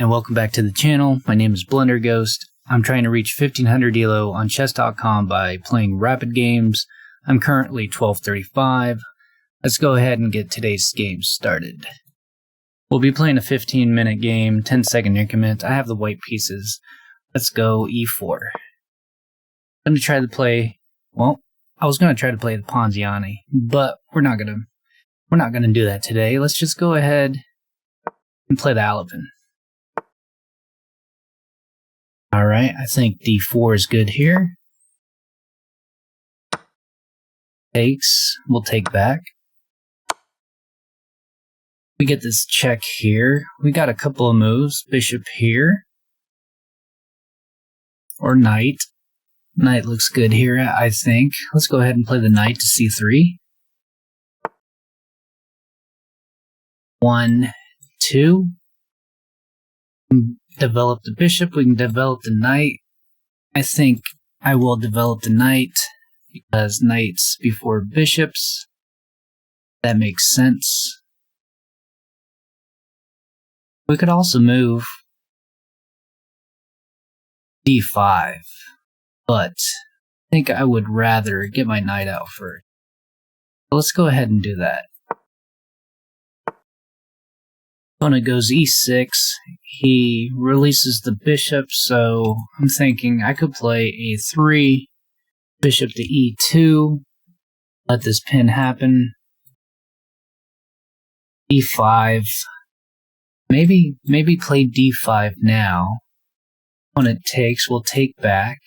and welcome back to the channel. My name is Blunder. I'm trying to reach 1500 elo on chess.com by playing rapid games. I'm currently 1235. Let's go ahead and get today's game started. We'll be playing a 15-minute game, 10-second increment. I have the white pieces. Let's go e4. I'm going to try to play, well, I was going to try to play the Ponziani, but we're not going to do that today. Let's just go ahead and play the Alapin. Alright, I think d4 is good here. Takes, we'll take back. We get this check here. We got a couple of moves. Bishop here. Or knight. Knight looks good here, I think. Let's go ahead and play the knight to c3. 1, 2. Develop the bishop, we can develop the knight. I think I will develop the knight because knights before bishops. That makes sense. We could also move d5, but I think I would rather get my knight out first. Let's go ahead and do that. Opponent goes e6, he releases the bishop, so I'm thinking I could play a3, bishop to e2, let this pin happen, e5, maybe play d5 now. Opponent takes, we'll take back,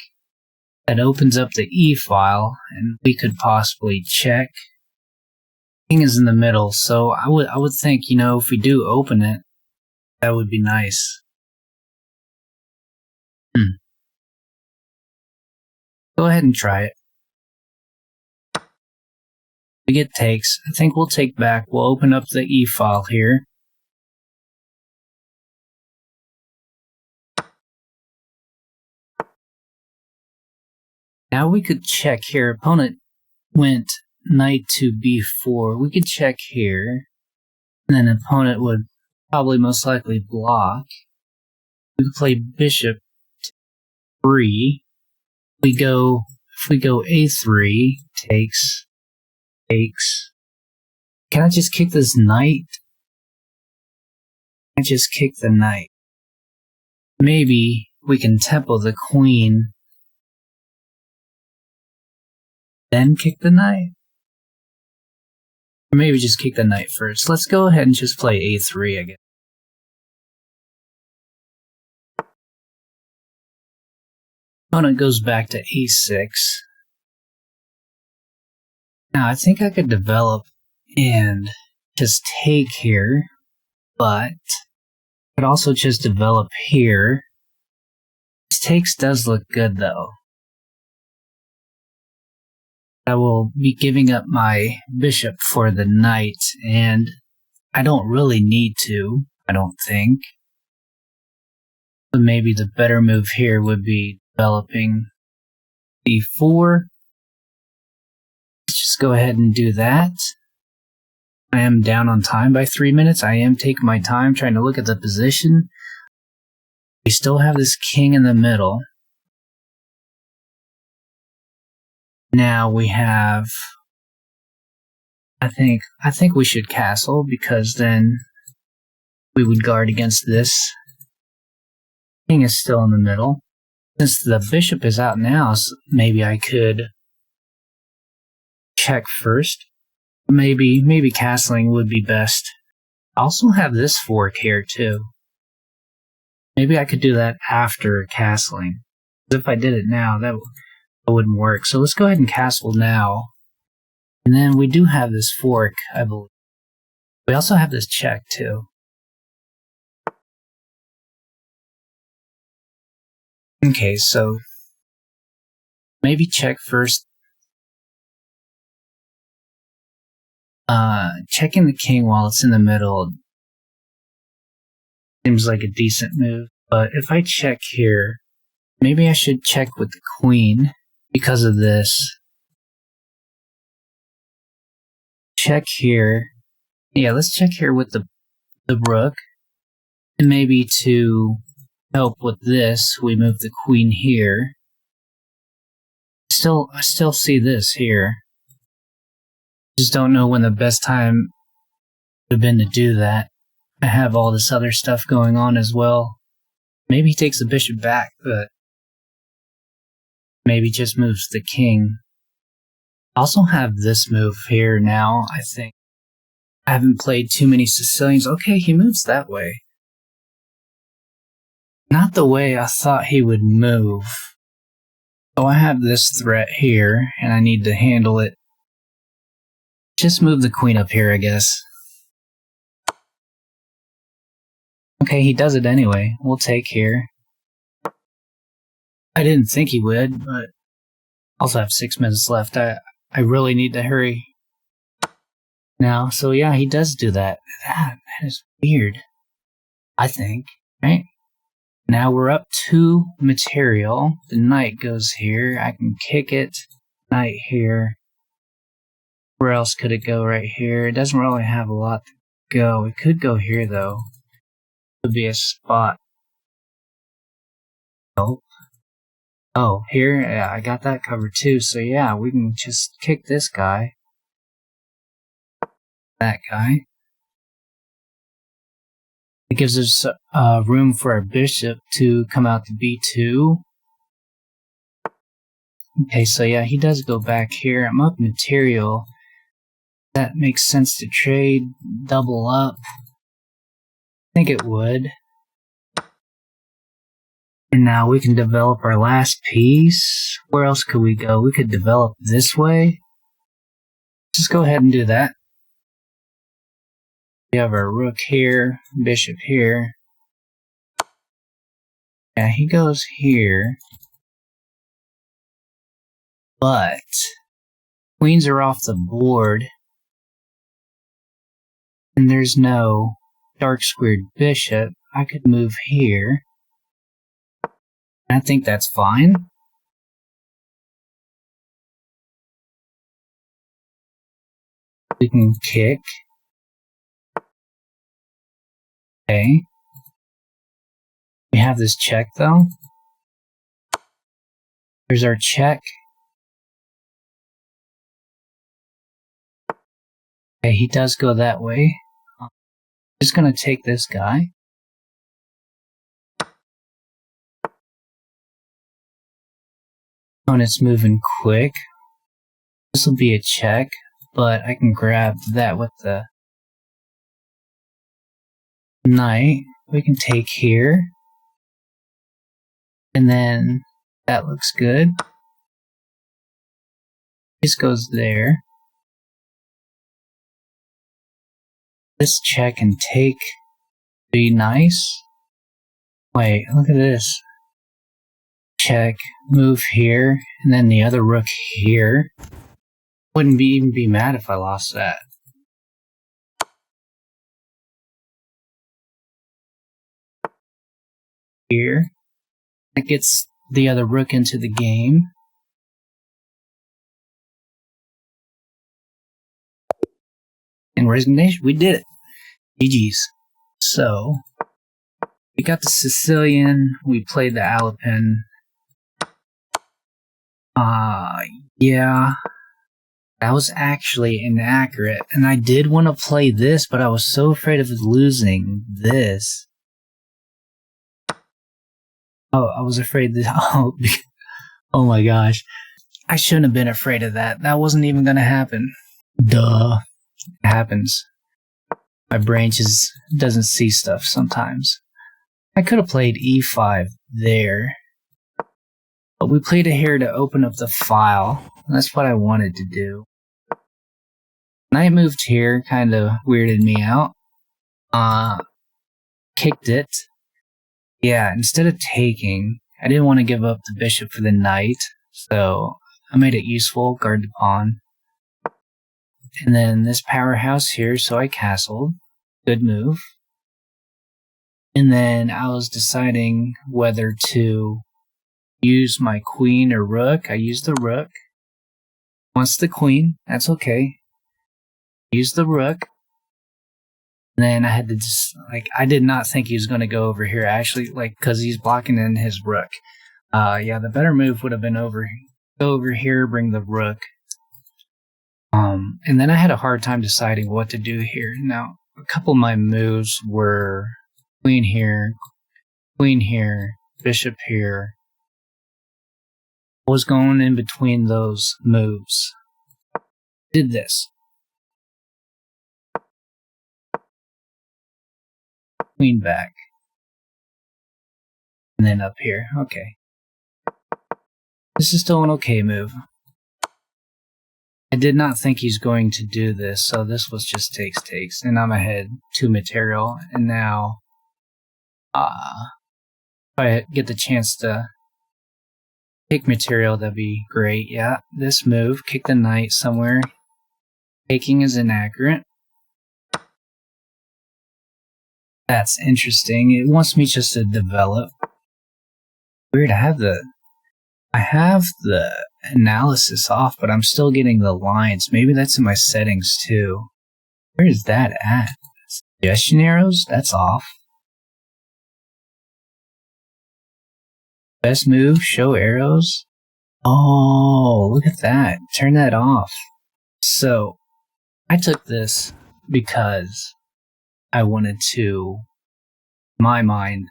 that opens up the e file, and we could possibly check. King is in the middle, so I would think, if we do open it, that would be nice. Go ahead and try it. We get takes. I think we'll take back. We'll open up the e file here. Now we could check here. Opponent went knight to b4. We could check here, and then opponent would probably most likely block. We could play bishop to 3. If we go a3, takes. Can I just kick this knight? I just kick the knight. Maybe we can tempo the queen, then kick the knight. Or maybe just kick the knight first. Let's go ahead and just play a3 again. Opponent goes back to a6. Now I think I could develop and just take here, but I could also just develop here. This takes does look good though. I will be giving up my bishop for the knight, and I don't really need to, I don't think. But maybe the better move here would be developing d4. Let's just go ahead and do that. I am down on time by 3 minutes. I am taking my time trying to look at the position. We still have this king in the middle. Now we have, I think we should castle, because then we would guard against this. King is still in the middle. Since the bishop is out now, so maybe I could check first. Maybe castling would be best. I also have this fork here too. Maybe I could do that after castling. If I did it now, that wouldn't work. So let's go ahead and castle now. And then we do have this fork, I believe. We also have this check too. Okay, so maybe check first. Checking the king while it's in the middle seems like a decent move. But if I check here, maybe I should check with the queen. Because of this, check here. Yeah, let's check here with the rook. And maybe to help with this, we move the queen here. I still see this here. Just don't know when the best time would have been to do that. I have all this other stuff going on as well. Maybe he takes the bishop back, but maybe just moves the king. I also have this move here now, I think. I haven't played too many Sicilians. Okay, he moves that way. Not the way I thought he would move. So I have this threat here, and I need to handle it. Just move the queen up here, I guess. Okay, he does it anyway. We'll take here. I didn't think he would, but also have 6 minutes left. I really need to hurry now. So yeah, he does do that. That is weird, I think, right? Now we're up 2 material. The knight goes here. I can kick it. Knight here. Where else could it go? Right here. It doesn't really have a lot to go. It could go here, though. Would be a spot. Oh, here? Yeah, I got that covered too. So yeah, we can just kick this guy. That guy. It gives us room for our bishop to come out to b2. Okay, so yeah, he does go back here. I'm up material. That makes sense to trade, double up. I think it would. And now we can develop our last piece. Where else could we go? We could develop this way. Just go ahead and do that. We have our rook here, bishop here. Yeah, he goes here. But queens are off the board. And there's no dark squared bishop. I could move here. I think that's fine. We can kick. Okay. We have this check though. There's our check. Okay, he does go that way. I'm just gonna take this guy. Opponent's moving quick. This will be a check, but I can grab that with the knight. We can take here. And then that looks good. This goes there. This check and take be nice. Wait, look at this. Check, move here, and then the other rook here. Wouldn't even be mad if I lost that. Here. That gets the other rook into the game. And resignation, we did it. GG's. So, we got the Sicilian, we played the Alapin. Yeah. That was actually inaccurate. And I did want to play this, but I was so afraid of losing this. Oh, I was afraid that... Oh my gosh. I shouldn't have been afraid of that. That wasn't even going to happen. Duh. It happens. My brain just doesn't see stuff sometimes. I could have played e5 there. But we played it here to open up the file. That's what I wanted to do. Knight moved here, kind of weirded me out. Kicked it. Yeah, instead of taking, I didn't want to give up the bishop for the knight, so I made it useful, guard the pawn. And then this powerhouse here, so I castled. Good move. And then I was deciding whether to use my queen or rook. I used the rook. Wants the queen, that's okay. Use the rook. And then I had to just, I did not think he was going to go over here, actually, because he's blocking in his rook. Yeah, the better move would have been go over here, bring the rook. And then I had a hard time deciding what to do here. Now, a couple of my moves were queen here, bishop here. I was going in between those moves. Did this. Queen back. And then up here. Okay. This is still an okay move. I did not think he's going to do this, so this was just takes. And I'm ahead 2 material. And now, if I get the chance to take material, that'd be great. Yeah, this move, kick the knight somewhere. Taking is inaccurate. That's interesting. It wants me just to develop. Weird, I have the analysis off, but I'm still getting the lines. Maybe that's in my settings too. Where is that at? Suggestion arrows? That's off. Best move, show arrows. Oh, look at that. Turn that off. So, I took this because I wanted to, in my mind,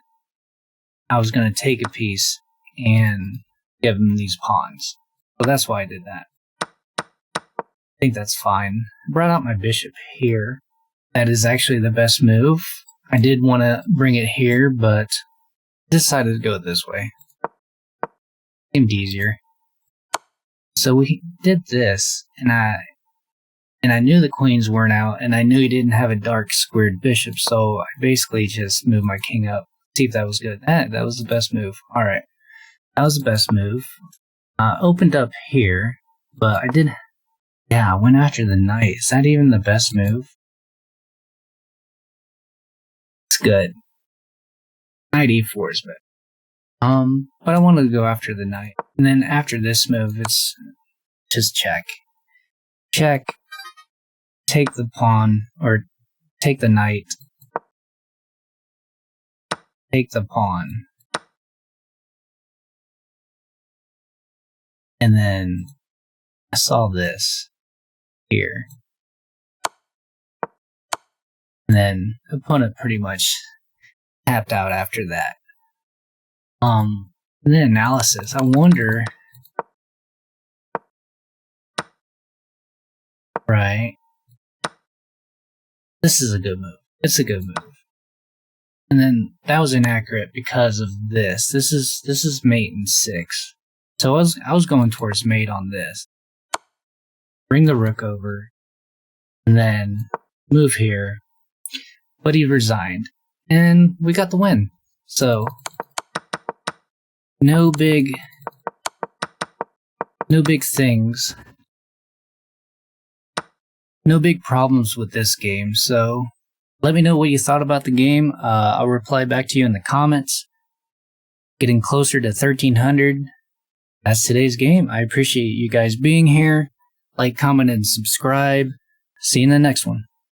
I was going to take a piece and give him these pawns. So that's why I did that. I think that's fine. I brought out my bishop here. That is actually the best move. I did want to bring it here, but decided to go this way. Seemed easier. So we did this, and I knew the queens weren't out, and I knew he didn't have a dark squared bishop, so I basically just moved my king up. See if that was good. That was the best move. Alright. That was the best move. Opened up here, but I went after the knight. Is that even the best move? It's good. Knight e4 is better. But I wanted to go after the knight. And then after this move, it's just check. Check. Take the pawn, or take the knight. Take the pawn. And then I saw this here. And then the opponent pretty much tapped out after that. And then analysis. I wonder. Right. This is a good move. It's a good move. And then that was inaccurate because of this. This is mate in 6. So I was going towards mate on this. Bring the rook over. And then move here. But he resigned. And we got the win. So no big things. No big problems with this game, so let me know what you thought about the game. I'll reply back to you in the comments. Getting closer to 1300. That's today's game. I appreciate you guys being here. Like, comment, and subscribe. See you in the next one.